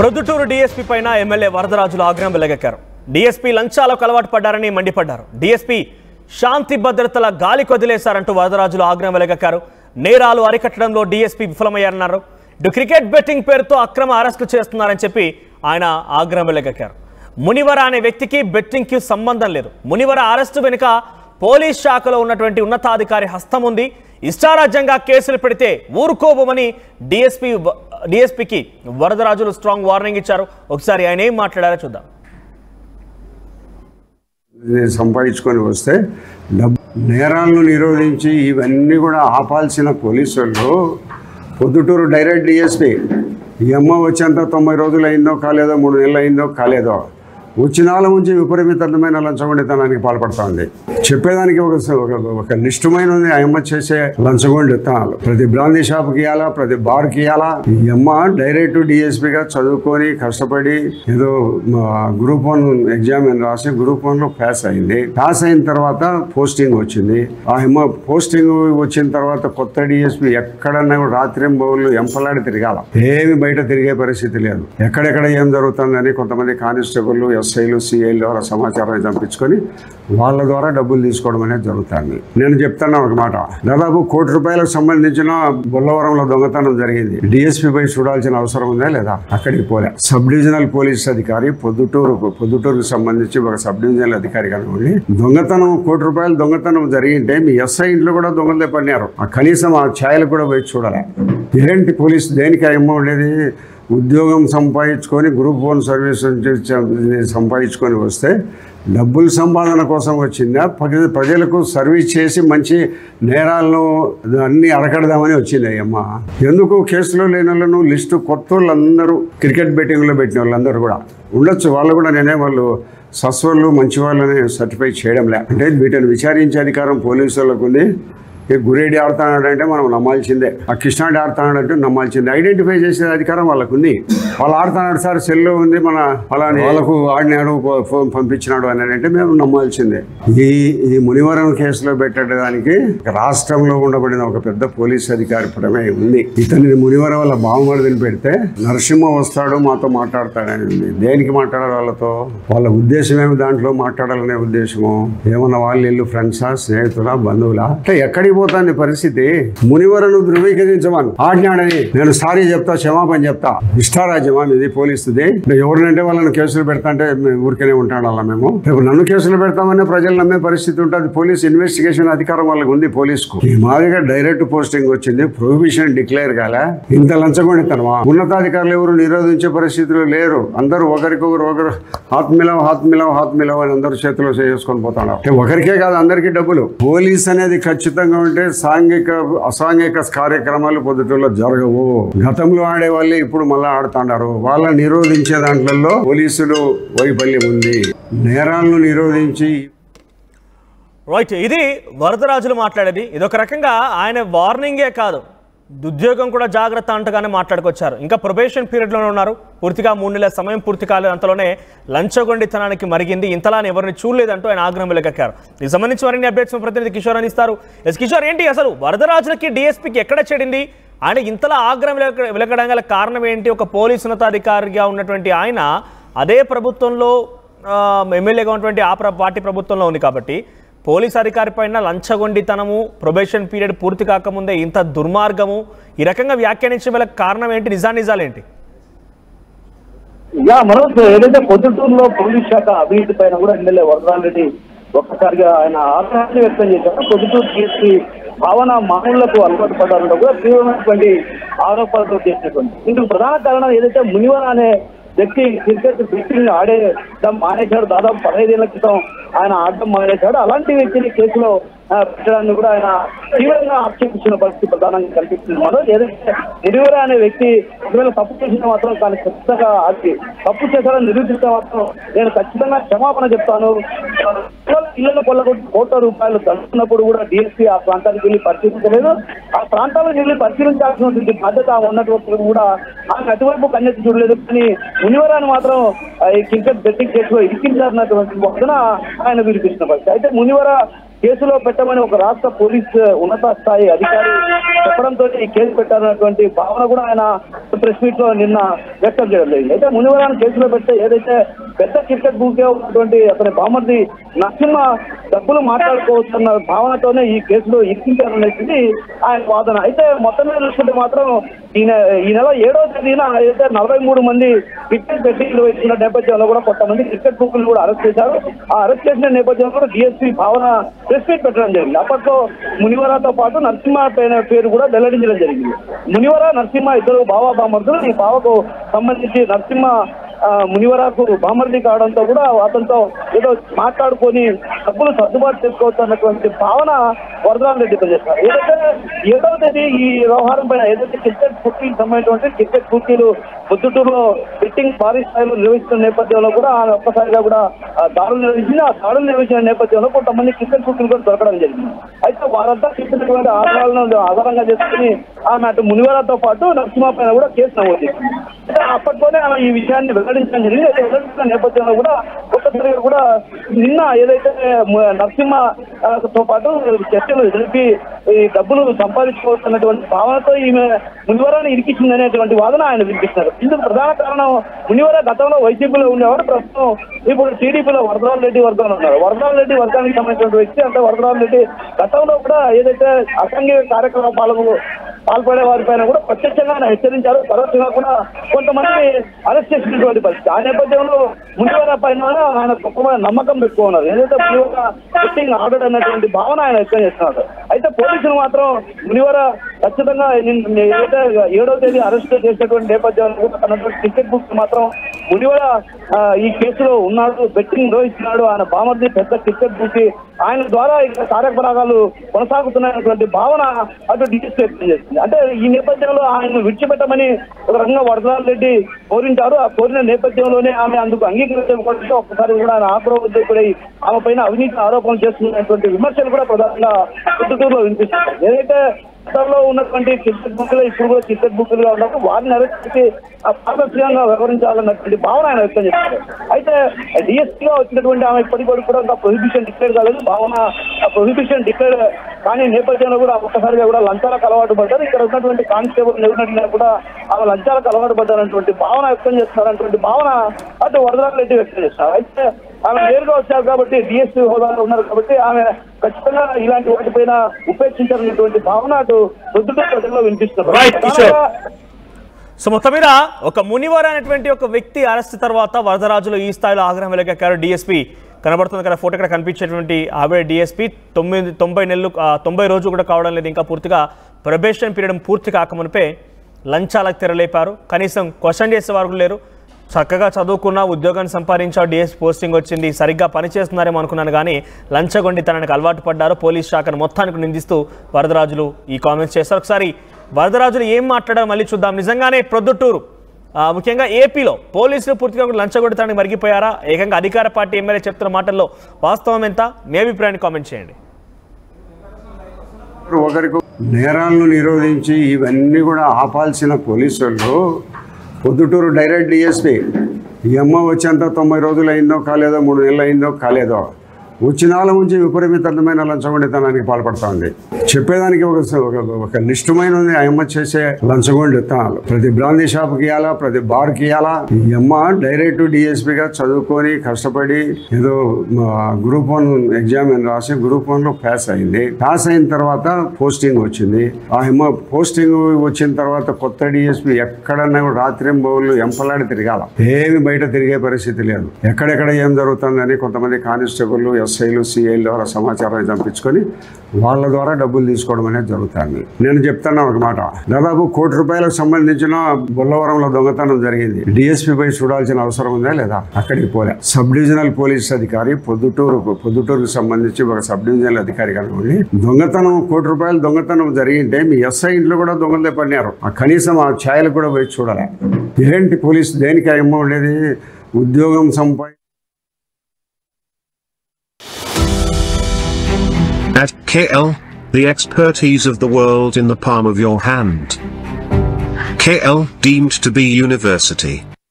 Proddatur DSP పైన MLA Varadarajulu ఆగ్రహం వెలగక్కారు. DSP లంచాలకు అలవాటు పడ్డారని మండిపడ్డారు. డీఎస్పీ శాంతి భద్రతల గాలి కొదిలేశారంటూ వరదరాజులు ఆగ్రహం వెలగక్కారు. నేరాలు అరికట్టడంలో డీఎస్పీ విఫలమయ్యారన్నారు. క్రికెట్ బెట్టింగ్ పేరుతో అక్రమ అరెస్టు చేస్తున్నారని చెప్పి ఆయన ఆగ్రహం వెలగక్కారు. మునివర అనే వ్యక్తికి బెట్టింగ్కి సంబంధం లేదు. మునివర అరెస్టు వెనుక పోలీస్ శాఖలో ఉన్నటువంటి ఉన్నతాధికారి హస్తం ఉంది. ఇష్టారాజ్యంగా కేసులు పెడితే ఊరుకోబోమని డీఎస్పీకి వరదరాజులు స్ట్రాంగ్ వార్నింగ్ ఇచ్చారు. ఒకసారి ఆయన ఏం మాట్లాడారో చూద్దాం. సంపాదించుకొని వస్తే నేరాలను నిరోధించి ఇవన్నీ కూడా ఆపాల్సిన పోలీసు వాళ్ళు పొద్దుటూరు డైరెక్ట్ డీఎస్పీ ఈ అమ్మ వచ్చేంత 90 రోజులు అయిందో కాలేదో 3 నెలలు అయిందో కాలేదో వచ్చినాల నుంచి విపరీతమైన లంచగొండితనానికి పాల్పడతా ఉంది. చెప్పేదానికి ఒక లిస్టుమైన ఉంది. ఆ అమ్మ చేసే లంచగొండితనాలు ప్రతి బ్రాందీ షాప్కి ఇవ్వాలా, ప్రతి బార్కి ఇవ్వాలా. ఈ అమ్మ డైరెక్ట్ డిఎస్పీగా చదువుకొని కష్టపడి ఏదో గ్రూప్ 1 ఎగ్జామ్ రాసి గ్రూప్ 1లో పాస్ అయింది. పాస్ అయిన తర్వాత పోస్టింగ్ వచ్చింది. ఆ అమ్మ పోస్టింగ్ వచ్చిన తర్వాత కొత్త డిఎస్పీ ఎక్కడన్నా కూడా రాత్రింబౌళ్ళు ఎంపలాడి తిరగాల. ఏమి బయట తిరిగే పరిస్థితి లేదు. ఎక్కడెక్కడ ఏం జరుగుతుందని కొంతమంది కానిస్టేబుల్ ఎస్ఐలు సిఐల ద్వారా సమాచారాన్ని పంపించుకొని వాళ్ళ ద్వారా డబ్బులు తీసుకోవడం అనేది జరుగుతుంది. నేను చెప్తాను ఒక మాట, దాదాపు ₹1 కోటి సంబంధించిన బొల్లవరంలో దొంగతనం జరిగింది. డిఎస్పీ పై చూడాల్సిన అవసరం ఉందా లేదా? అక్కడికి పోలే. సబ్ డివిజనల్ పోలీస్ అధికారి పొద్దుటూరుకు సంబంధించి ఒక సబ్ డివిజనల్ అధికారి కనుకోండి, దొంగతనం ₹1 కోటి దొంగతనం జరిగింటే మీ ఎస్ఐ ఇంట్లో కూడా దొంగలే పడినారు. కనీసం ఆ ఛాయలు కూడా పోయి చూడాలి. ఏంటి పోలీసు దేనికి అమ్మ ఉండేది? ఉద్యోగం సంపాదించుకొని గ్రూప్ 1 సర్వీస్ సంపాదించుకొని వస్తే డబ్బుల సంపాదన కోసం వచ్చిందా, ప్రజలకు సర్వీస్ చేసి మంచి నేరాలను అన్ని అరకడదామని వచ్చింది అమ్మ? ఎందుకు కేసులో లేని వాళ్ళను లిస్టు కొత్త వాళ్ళందరూ క్రికెట్ బెట్టింగ్లో పెట్టిన వాళ్ళందరూ కూడా ఉండొచ్చు. వాళ్ళు కూడా వాళ్ళు సస్వళ్ళు మంచి వాళ్ళని సర్టిఫై చేయడం లే. అంటే వీటిని విచారించే అధికారం పోలీసు వాళ్ళకు ఉంది. గురేడి ఆడుతున్నాడంటే మనం నమ్మాల్సిందే, ఆ కృష్ణాడి ఆడుతున్నాడంటే నమ్మాల్సిందే. ఐడెంటిఫై చేసే అధికారం వాళ్ళకు ఉంది. వాళ్ళు ఆడుతున్నాడు సార్, సెల్లో ఉంది, మన అలానే వాళ్ళకు ఆడినాడు, ఫోన్ పంపించినాడు అని అంటే మేము నమ్మాల్సిందే. ఈ మునివరం కేసులో పెట్టడానికి రాష్ట్రంలో ఉండబడిన ఒక పెద్ద పోలీస్ అధికారి ప్రమేయం ఉంది. ఇతని మునివరం వల్ల బావమరిదిని పెడితే నరసింహ వస్తాడు మాతో మాట్లాడతాడని ఉంది. దేనికి మాట్లాడాలి వాళ్ళతో? వాళ్ళ ఉద్దేశం ఏమి దాంట్లో మాట్లాడాలనే ఉద్దేశము? ఏమన్నా వాళ్ళ ఇల్లు ఫ్రెండ్సా, స్నేహితులా, బంధువులా? అంటే ఎక్కడికి పోతాంది పరిస్థితి? మునివరను ధృవీకరించమని ఆజ్ఞాడని నేను సారీ చెప్తా, క్షమాపణ చెప్తా. ఇష్టారాజ్యమా ఇది పోలీసుది? ఎవరినంటే వాళ్ళని కేసులు పెడతా అంటే ఊరికనే ఉంటాడు అలా. మేము రేపు నన్ను కేసులు పెడతామని ప్రజలు నమ్మే పరిస్థితి ఉంటుంది. పోలీస్ ఇన్వెస్టిగేషన్ అధికారం వాళ్ళకి ఉంది పోలీసుకు. ఈ మాదిరిగా డైరెక్ట్ పోస్టింగ్ వచ్చింది, ప్రొహిబిషన్ డిక్లేర్ కాలే. ఇంత లంచగొండితనమా? ఉన్నతాధికారులు ఎవరు నిరోధించే పరిస్థితులు లేరు. అందరూ ఒకరు హాత్ మిలవ్ అని అందరూ చేతిలో చేసుకొని పోతాడు. ఒకరికే కాదు అందరికీ డబ్బులు. పోలీస్ అనేది ఖచ్చితంగా ఉంటే అసాంఘిక కార్యక్రమాలు పొద్దుటూరులో జరగవు. గతంలో ఆడేవాళ్ళే ఇప్పుడు మళ్ళీ ఆడుతున్నారు. వాళ్ళని నిరోధించే దాంట్లో పోలీసులు వైఫల్యం ఉంది. నేరాలను నిరోధించి రైట్. ఇది వరదరాజులు మాట్లాడేది. ఇదొక రకంగా ఆయన వార్నింగే కాదు, ఉద్యోగం కూడా జాగ్రత్త అంటగానే మాట్లాడుకొచ్చారు. ఇంకా ప్రొబేషన్ పీరియడ్లోనే ఉన్నారు. పూర్తిగా 3 నెలల సమయం పూర్తి కాలేదు. అంతలోనే లంచగొండితనానికి మరిగింది. ఇంతలానే ఎవరిని చూడలేదంటూ ఆయన ఆగ్రహం వెలగక్కారు. దీనికి సంబంధించి మరిన్ని అప్డేట్స్ ప్రతినిధి కిషోర్ అందిస్తారు. కిషోర్, ఏంటి అసలు వరదరాజులకి డిఎస్పీకి ఎక్కడ చెడింది? ఆయన ఇంతలా ఆగ్రహం వెలగడం గల కారణం ఏంటి? ఒక పోలీసు ఉన్నతాధికారిగా ఉన్నటువంటి ఆయన అదే ప్రభుత్వంలో ఎమ్మెల్యేగా ఉన్నటువంటి ఆ పార్టీ ప్రభుత్వంలో ఉంది కాబట్టి పోలీస్ అధికారి పైన లంచగొండితనము, ప్రొబేషన్ పీరియడ్ పూర్తి కాకముందే ఇంత దుర్మార్గము, ఈ రకంగా వ్యాఖ్యానించే కారణం ఏంటి? నిజాలేంటి? మనోజ్, ఏదైతే పొద్దుటూరులో పోలీస్ శాఖ అవినీతి పైన కూడా ఎమ్మెల్యే వరదరాజరెడ్డి ఒక్కసారిగా ఆయన ఆగ్రహాన్ని వ్యక్తం చేశారు. పొద్దుటూరు డిఎస్పీ భావన మానవులకు అలవాటు పడ్డారంటూ కూడా తీవ్రమైనటువంటి ఆరోపణలతో చేసినటువంటి ఇందుకు ప్రధాన కారణం ఏదైతే మునివర అనే వ్యక్తి క్రికెట్ బెట్టింగ్ ఆడేయడం మానేశాడు. దాదాపు 15 ఏళ్ల క్రితం ఆయన ఆడడం మానేశాడు. అలాంటి వ్యక్తిని కేసులో పెట్టడాన్ని కూడా ఆయన తీవ్రంగా ఆక్షేపించిన పరిస్థితి ప్రధానంగా కనిపిస్తుంది. మనోజ్, ఏదైతే మునివర అనే వ్యక్తి ఒకవేళ తప్పు చేసిన మాత్రం కానీ ఖచ్చితంగా అది తప్పు చేశాడని నిరూపిస్తే మాత్రం నేను ఖచ్చితంగా క్షమాపణ చెప్తాను. ఇళ్లను కొల్లగొట్టి ₹1 కోటి దండుతున్నప్పుడు కూడా డిఎస్పీ ఆ ప్రాంతానికి వెళ్ళి పరిశీలించలేదు. ఆ ప్రాంతాలకు వెళ్ళి పరిశీలించాల్సినటువంటి బాధ్యత ఉన్నటువంటి కూడా ఆయన అటువైపు కన్నెత్తి చూడలేదు. కానీ మునివరాన్ని మాత్రం ఈ క్రికెట్ బెట్టింగ్ కేసులో ఇరికించారన్నటువంటి వాదన ఆయన వినిపిస్తున్న పరిస్థితి. అయితే మునివర కేసులో పెట్టమని ఒక రాష్ట్ర పోలీస్ ఉన్నత స్థాయి అధికారి చెప్పడంతో ఈ కేసు పెట్టారన్నటువంటి భావన కూడా ఆయన ప్రెస్ మీట్ లో నిన్న వ్యక్తం చేయడం జరిగింది. అయితే మునివరాన్ని కేసులో పెడితే ఏదైతే పెద్ద క్రికెట్ బూకే ఉన్నటువంటి అతని బామర్ది నరసింహ డబ్బులు మాట్లాడుకోవచ్చున్న భావనతోనే ఈ కేసులో ఇరికించారనేది ఆయన వాదన. అయితే మొత్తం మీద చూసుకుంటే మాత్రం ఈ నెల 7వ తేదీన అయితే 43 మంది క్రికెట్ బెట్టింగ్లు వేసుకున్న నేపథ్యంలో కూడా కొంతమంది క్రికెట్ బుక్లు కూడా అరెస్ట్ చేశారు. ఆ అరెస్ట్ చేసిన నేపథ్యంలో కూడా డిఎస్పీ భావన ప్రెస్ మీట్ పెట్టడం జరిగింది. అప్పట్లో మునివరాతో పాటు నరసింహ పేరు కూడా వెల్లడించడం జరిగింది. మునివర నరసింహ ఇద్దరు బావా బామర్దులు. ఈ బావకు సంబంధించి నరసింహ మునివరాకు బామర్ది కావడంతో కూడా అతనితో ఏదో మాట్లాడుకొని డబ్బులు సర్దుబాటు చేసుకోవచ్చు అన్నటువంటి భావన వరదరాజు రెడ్డి చేస్తారు. ఏదైతే 7వ తేదీ ఈ వ్యవహారం పైన ఏదైతే క్రికెట్ బుకింగ్ సంబంధించినటువంటి క్రికెట్ బుకీలు పొద్దుటూరులో బెట్టింగ్ భారీ స్థాయిలో నిర్వహిస్తున్న నేపథ్యంలో కూడా ఆమె ఒక్కసారిగా కూడా దాడులు నిర్వహించింది. ఆ దాడులు నిర్వహించిన నేపథ్యంలో కొంతమంది క్రికెట్ బుకీలు కూడా దొరకడం జరిగింది. అయితే వారంతా చెప్పినటువంటి ఆధారాలను ఆధారంగా చేసుకుని ఆమె అటు మునివరాతో పాటు నరసింహ పైన కూడా కేసు నమోదు చేసింది. అయితే అప్పట్లోనే ఆమె ఈ విషయాన్ని వెల్లడించడం జరిగింది. అయితే వెల్లడించిన నేపథ్యంలో కూడా ఒక్కసారిగా కూడా నిన్న ఏదైతే నరసింహతో పాటు చర్చలు జరిపి ఈ డబ్బులు సంపాదించుకోవాల్సినటువంటి భావనతో ఈమె మునివరాన్ని ఇరికించింది అనేటువంటి వాదన ఆయన వినిపిస్తున్నారు. ఇందుకు ప్రధాన కారణం మునివర గతంలో వైసీపీలో ఉండేవాడు, ప్రస్తుతం ఇప్పుడు టీడీపీలో వరదరాజు రెడ్డి వర్గంలో ఉన్నారు. వరదరాజు రెడ్డి వర్గానికి సంబంధించిన వ్యక్తి అంటే వరదరాజు రెడ్డి గతంలో కూడా ఏదైతే అసాంఘిక కార్యక్రమాలకు పాల్పడే వారిపైన కూడా ప్రత్యక్షంగా ఆయన హెచ్చరించారు. పరోక్షంగా కూడా కొంతమంది అరెస్ట్ చేసినటువంటి పరిస్థితి. ఆ నేపథ్యంలో మునివర పైన ఆయన గొప్ప నమ్మకం పెట్టుకున్నారు. ఏదైతే మునివర బెట్టింగ్ ఆర్డర్ అన్నటువంటి భావన ఆయన వ్యక్తం చేస్తున్నారు. అయితే పోలీసులు మాత్రం మునివర ఖచ్చితంగా ఏదైతే 7వ తేదీ అరెస్ట్ చేసినటువంటి నేపథ్యంలో తనటువంటి క్రికెట్ బుక్ మాత్రం మునివర ఈ కేసులో ఉన్నాడు, బెట్టింగ్ నిర్వహిస్తున్నాడు, ఆయన బామర్ది పెద్ద క్రికెట్ బుక్ ఆయన ద్వారా ఇక్కడ కార్యకలాపాలు కొనసాగుతున్నటువంటి భావన అటు డిఎస్పీ వ్యక్తం చేస్తుంది. అంటే ఈ నేపథ్యంలో ఆయన విడిచిపెట్టమని ఒక రకంగా వరదరాజు రెడ్డి కోరింటారు. ఆ కోరిన నేపథ్యంలోనే ఆమె అందుకు అంగీకరించకపోవడంతో ఒక్కసారి కూడా ఆయన ఆగ్రహోద్రేకుడై ఆమె పైన అవినీతి ఆరోపణలు చేస్తున్నటువంటి విమర్శలు కూడా ప్రధానంగా పొద్దుటూరులో వినిపిస్తున్నాయి. ఏదైతే గతంలో ఉన్నటువంటి క్రికెట్ బుక్లు ఇప్పుడు కూడా క్రికెట్ బుక్లుగా ఉన్నప్పుడు వారిని అరెస్ట్ చేసి పారదర్శకంగా వ్యవహరించాలన్నటువంటి భావన ఆయన వ్యక్తం చేస్తారు. అయితే డిఎస్పీగా వచ్చినటువంటి ఆమె ఇప్పటికీ కూడా ఇంకా ప్రొహిబిషన్ డిక్లేర్ కాలేదు. భావన ప్రొహిబిషన్ డిక్లేర్ కానీ నేపథ్యంలో కూడా ఒక్కసారిగా కూడా లంచాలకు అలవాటు పడ్డారు. ఇక్కడ ఉన్నటువంటి కానిస్టేబుల్ ఎవరినైనా కూడా ఆమె లంచాలకు అలవాటు పడ్డారన్నటువంటి భావన వ్యక్తం చేస్తారన్నటువంటి భావన అటు వరదరాజు రెడ్డి వ్యక్తం చేస్తారు. అయితే ఆమె నేరుగా వచ్చారు కాబట్టి డిఎస్పీ హోదాలో ఉన్నారు కాబట్టి ఆమె ఖచ్చితంగా ఇలాంటి వాటిపైన ఉపేక్షించాలన్నటువంటి భావన అటు ప్రొద్దుటూరు ప్రజల్లో వినిపిస్తున్నారు. సో మొత్తం మీద ఒక మునివర అనేటువంటి ఒక వ్యక్తి అరెస్ట్ తర్వాత వరదరాజులు ఈ స్థాయిలో ఆగ్రహం వెలగక్కారు. డిఎస్పీ కనబడుతుంది కదా ఫోటో ఇక్కడ కనిపించేటువంటి ఆవిడ డిఎస్పీ 90 రోజులు కూడా కావడం లేదు, ఇంకా పూర్తిగా ప్రొబేషన్ పీరియడ్ పూర్తి కాకమునిపే లంచాలకు తెరలేపారు. కనీసం క్వశ్చన్ చేసేవారు లేరు. చక్కగా చదువుకున్న ఉద్యోగాన్ని సంపాదించావు, డిఎస్ పోస్టింగ్ వచ్చింది, సరిగ్గా పనిచేస్తున్నారేమో అనుకున్నాను కానీ లంచగొండితనానికి అలవాటు పడ్డారు. పోలీస్ శాఖను మొత్తానికి నిందిస్తూ వరదరాజులు ఈ కామెంట్స్ చేస్తారు. ఒకసారి వరదరాజులు ఏం మాట్లాడారో మళ్ళీ చూద్దాం. నిజంగానే ప్రొద్దుటూరు ముఖ్యంగా ఏపీలో పోలీసులు పూర్తిగా లంచగొండితనానికి మరిగిపోయారా? ఏకంగా అధికార పార్టీ ఎమ్మెల్యే చెప్తున్న మాటల్లో వాస్తవం ఎంత? మీ అభిప్రాయాన్ని కామెంట్ చేయండి. ఒకరికి నేరాలను నిరోధించి ఇవన్నీ కూడా ఆపాల్సిన పోలీసులు పొద్దుటూరు డైరెక్ట్ డిఎస్పీ ఈ అమ్మ వచ్చేంత 90 రోజులు అయిందో కాలేదో, 3 నెలలు అయిందో కాలేదో, వచ్చినాల నుంచి విపరీతమైన లంచగొండితనానికి పాల్పడుతుంది. చెప్పేదానికి ఒక లిస్టుమైన ఉంది ఆ అమ్మ చేసే లంచగొండితనాలు. ప్రతి బ్రాందీ షాప్కి ఇవ్వాలా, ప్రతి బార్కి ఇవ్వాలా. ఈ అమ్మ డైరెక్ట్ డిఎస్పీగా చదువుకొని కష్టపడి ఏదో గ్రూప్ 1 ఎగ్జామ్ రాసి గ్రూప్ 1లో పాస్ అయింది. పాస్ అయిన తర్వాత పోస్టింగ్ వచ్చింది. ఆ అమ్మ పోస్టింగ్ వచ్చిన తర్వాత కొత్త డిఎస్పీ ఎక్కడన్నా కూడా రాత్రింబౌళ్ళు ఎంపలాడి తిరగాల, ఏమి బయట తిరిగే పరిస్థితి లేదు. ఎక్కడెక్కడ ఏం జరుగుతుందని కొంతమంది కానిస్టేబుల్, ఎస్ఐలు, సిఐల ద్వారా సమాచారాన్ని చంపించుకొని వాళ్ళ ద్వారా డబ్బులు తీసుకోవడం అనేది జరుగుతుంది. నేను చెప్తాను ఒక మాట, దాదాపు ₹1 కోటి సంబంధించిన బొల్లవరంలో దొంగతనం జరిగింది. డిఎస్పీ పై చూడాల్సిన అవసరం ఉందా లేదా? అక్కడికి పోలే. సబ్ డివిజనల్ పోలీస్ అధికారి పొద్దుటూరుకు సంబంధించి ఒక సబ్ డివిజనల్ అధికారి కనుకోండి, దొంగతనం ₹1 కోటి దొంగతనం జరిగింటే మీ ఎస్ఐ ఇంట్లో కూడా దొంగలే పడినారు. కనీసం ఆ ఛాయలు కూడా పోయి చూడాలి. ఏంటి పోలీసు దేనికి అమ్మ ఉండేది? ఉద్యోగం At KL, the expertise of the world in the palm of your hand. KL, deemed to be university.